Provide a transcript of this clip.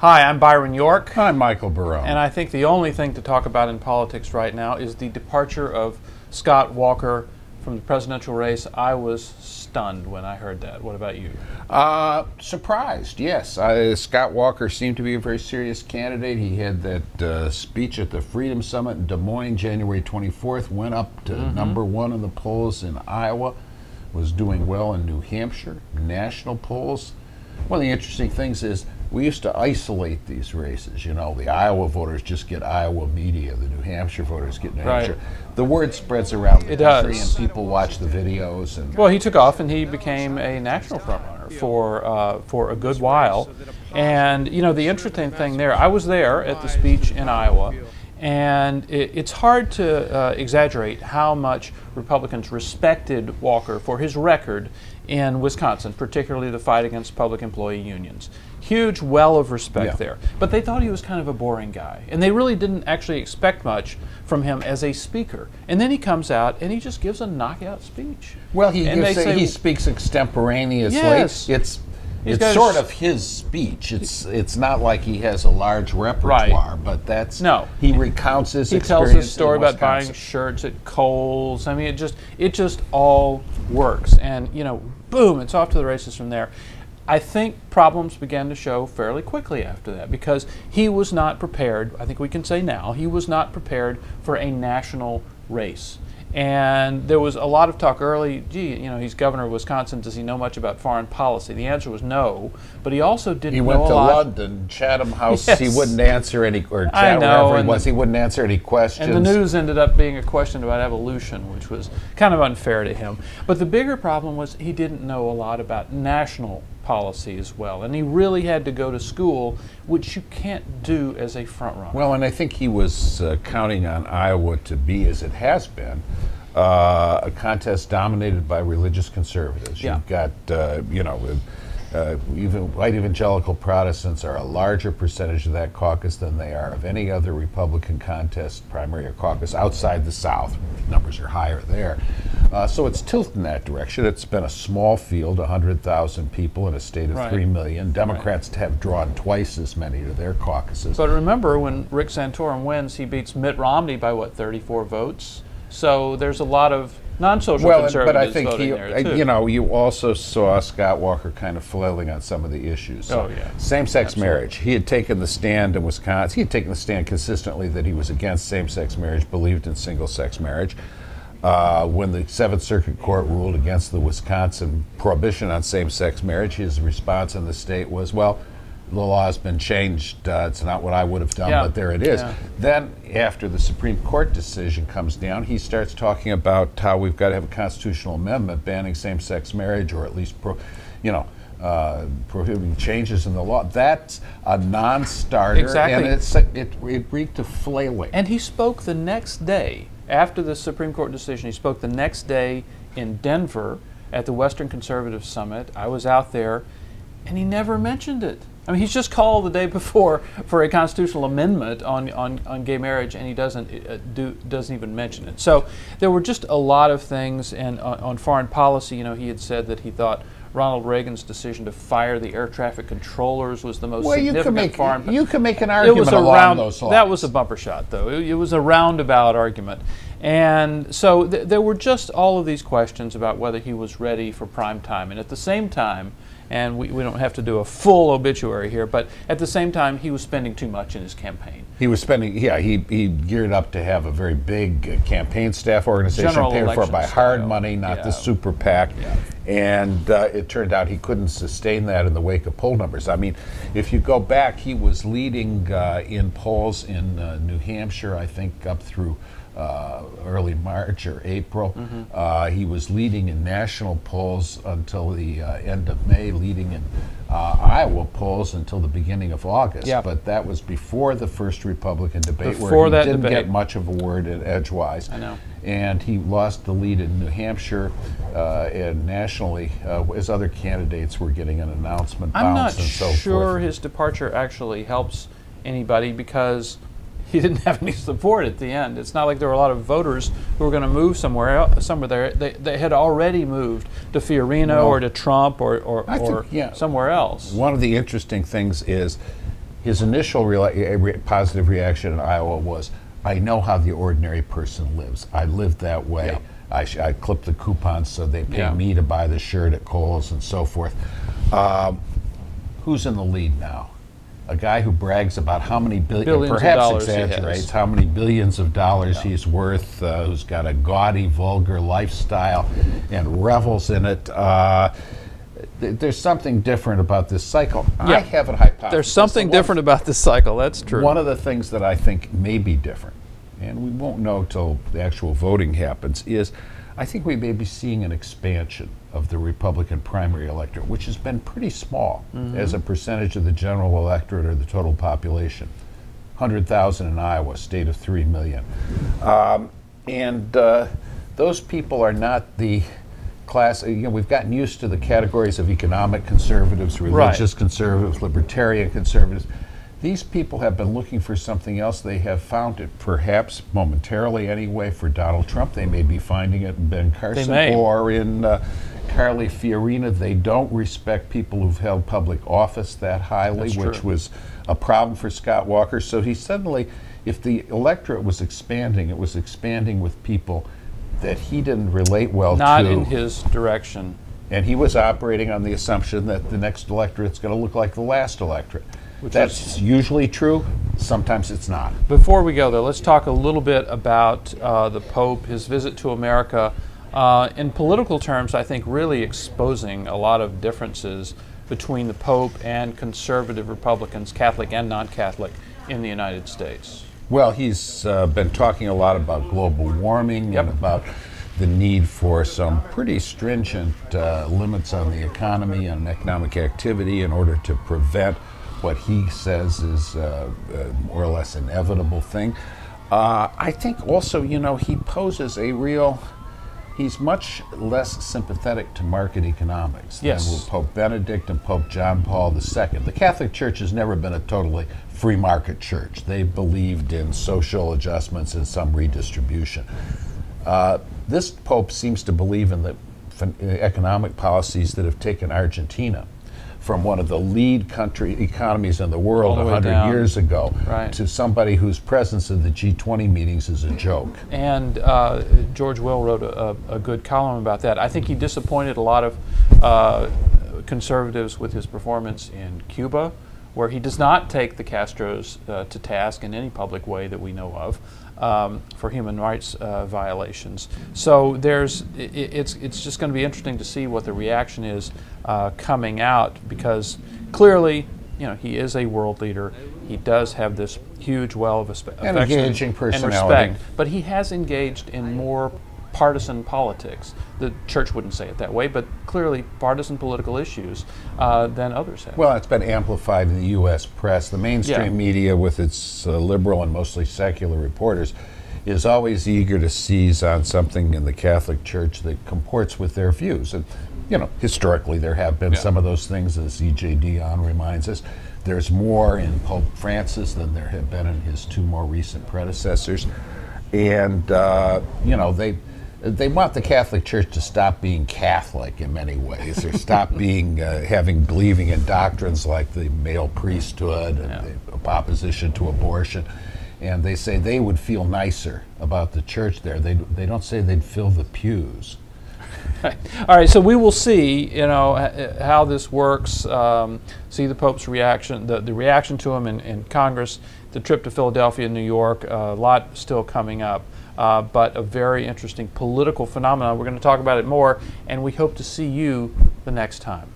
Hi, I'm Byron York. I'm Michael Barone. And I think the only thing to talk about in politics right now is the departure of Scott Walker from the presidential race. I was stunned when I heard that. What about you? Surprised, yes. Scott Walker seemed to be a very serious candidate. He had that speech at the Freedom Summit in Des Moines, January 24th, went up to #1 in the polls in Iowa, was doing well in New Hampshire, national polls. One of the interesting things is we used to isolate these races. You know, the Iowa voters just get Iowa media. The New Hampshire voters get New Hampshire. The word spreads around the country, and people watch the videos. And well, he took off, and he became a national frontrunner for a good while. And you know, the interesting thing there, I was there at the speech in Iowa, and it's hard to exaggerate how much Republicans respected Walker for his record in Wisconsin, particularly the fight against public employee unions. Huge well of respect there. But they thought he was kind of a boring guy, and they really didn't actually expect much from him as a speaker. And then he comes out and he just gives a knockout speech. Well, he speaks extemporaneously. Yes. It's sort of his speech. It's not like he has a large repertoire, but that's he recounts his experience. He tells his story about buying shirts at Kohl's. I mean, it just all works, and you know, boom, it's off to the races from there. I think problems began to show fairly quickly after that because he was not prepared. I think we can say now he was not prepared for a national race. And there was a lot of talk early, gee, you know, he's governor of Wisconsin, does he know much about foreign policy? The answer was no, but he also didn't know a lot. He went to London, Chatham House, he wouldn't answer any, or wherever he was, he wouldn't answer any questions. And the news ended up being a question about evolution, which was kind of unfair to him. But the bigger problem was he didn't know a lot about national policy as well, and he really had to go to school, which you can't do as a front runner. Well, and I think he was counting on Iowa to be, as it has been, a contest dominated by religious conservatives. You've got, you know, even white evangelical Protestants are a larger percentage of that caucus than they are of any other Republican contest, primary or caucus outside the South. Numbers are higher there. So it's tilted in that direction. It's been a small field, 100,000 people in a state of 3 million. Democrats have drawn twice as many to their caucuses. But remember, when Rick Santorum wins, he beats Mitt Romney by, what, 34 votes? So there's a lot of non-social conservatives but I think voting there, too. You know, you also saw Scott Walker kind of flailing on some of the issues. So same-sex marriage. He had taken the stand in Wisconsin. He had taken the stand consistently that he was against same-sex marriage, believed in single-sex marriage. When the Seventh Circuit Court ruled against the Wisconsin prohibition on same-sex marriage, his response in the state was, well, the law has been changed. It's not what I would have done, but there it is. Then, after the Supreme Court decision comes down, he starts talking about how we've got to have a constitutional amendment banning same-sex marriage, or at least, prohibiting changes in the law. That's a non-starter, and it reeked of flailing. And he spoke the next day, after the Supreme Court decision, he spoke the next day in Denver at the Western Conservative Summit. I was out there, and he never mentioned it. I mean, he's just called the day before for a constitutional amendment on gay marriage, and he doesn't even mention it. So there were just a lot of things, and on foreign policy, you know, he had said that he thought Ronald Reagan's decision to fire the air traffic controllers was the most significant foreign policy. You can make an argument along those lines. That was a bumper shot, though. It was a roundabout argument. And so there were just all of these questions about whether he was ready for prime time. And at the same time, and we don't have to do a full obituary here, but at the same time, he was spending too much in his campaign. He was spending, he geared up to have a very big campaign staff organization paid for by hard money, not the super PAC. And it turned out he couldn't sustain that in the wake of poll numbers. I mean, if you go back, he was leading in polls in New Hampshire, I think, up through early March or April. He was leading in national polls until the end of May, leading in Iowa polls until the beginning of August. But that was before the first Republican debate, where he didn't get much of a word edgewise. I know. And he lost the lead in New Hampshire, and nationally, as other candidates were getting an announcement bounce and so forth. I'm not sure his departure actually helps anybody, because he didn't have any support at the end. It's not like there were a lot of voters who were going to move somewhere there. They had already moved to Fiorino or to Trump or somewhere else. One of the interesting things is his initial positive reaction in Iowa was, I know how the ordinary person lives. I lived that way. Yeah. I clipped the coupons so they paid me to buy the shirt at Kohl's and so forth. Who's in the lead now? A guy who brags about how many billions perhaps exaggerates how many billions of dollars he's worth, who's got a gaudy, vulgar lifestyle and revels in it. There's something different about this cycle. I have a hypothesis. There's something different about this cycle, that's true. One of the things that I think may be different, and we won't know till the actual voting happens, is I think we may be seeing an expansion of the Republican primary electorate, which has been pretty small as a percentage of the general electorate or the total population. 100,000 in Iowa, state of 3 million. Those people are not the class, we've gotten used to the categories of economic conservatives, religious conservatives, libertarian conservatives. These people have been looking for something else. They have found it, perhaps momentarily anyway, for Donald Trump. They may be finding it in Ben Carson or in Carly Fiorina. They don't respect people who've held public office that highly, which was a problem for Scott Walker. So he suddenly, if the electorate was expanding, it was expanding with people that he didn't relate well to. Not in his direction. And he was operating on the assumption that the next electorate's going to look like the last electorate. That's usually true. Sometimes it's not. Before we go, though, let's talk a little bit about the Pope, his visit to America. In political terms, I think really exposing a lot of differences between the Pope and conservative Republicans, Catholic and non-Catholic, in the United States. Well, he's been talking a lot about global warming and about the need for some pretty stringent limits on the economy and economic activity in order to prevent what he says is more or less inevitable thing. I think also, he poses a real, he's much less sympathetic to market economics than Pope Benedict and Pope John Paul II. The Catholic Church has never been a totally free market church. They believed in social adjustments and some redistribution. This Pope seems to believe in the economic policies that have taken Argentina from one of the lead country economies in the world 100 years ago to somebody whose presence in the G20 meetings is a joke. And George Will wrote a good column about that. I think he disappointed a lot of conservatives with his performance in Cuba, where he does not take the Castros to task in any public way that we know of for human rights violations. So it's just going to be interesting to see what the reaction is coming out, because clearly, he is a world leader. He does have this huge well of affection engaging personality and respect, but he has engaged in more partisan politics. The church wouldn't say it that way, but clearly partisan political issues than others have. Well, it's been amplified in the U.S. press. The mainstream media, with its liberal and mostly secular reporters, is always eager to seize on something in the Catholic Church that comports with their views. And, historically there have been some of those things, as E.J. Dionne reminds us. There's more in Pope Francis than there have been in his two more recent predecessors. And, they want the Catholic Church to stop being Catholic in many ways, or stop being believing in doctrines like the male priesthood and the opposition to abortion. And they say they would feel nicer about the church there. They don't say they'd fill the pews. Right. All right, so we will see, how this works. See the Pope's reaction, the reaction to him in Congress, the trip to Philadelphia and New York. A lot still coming up. But a very interesting political phenomenon. We're going to talk about it more, and we hope to see you the next time.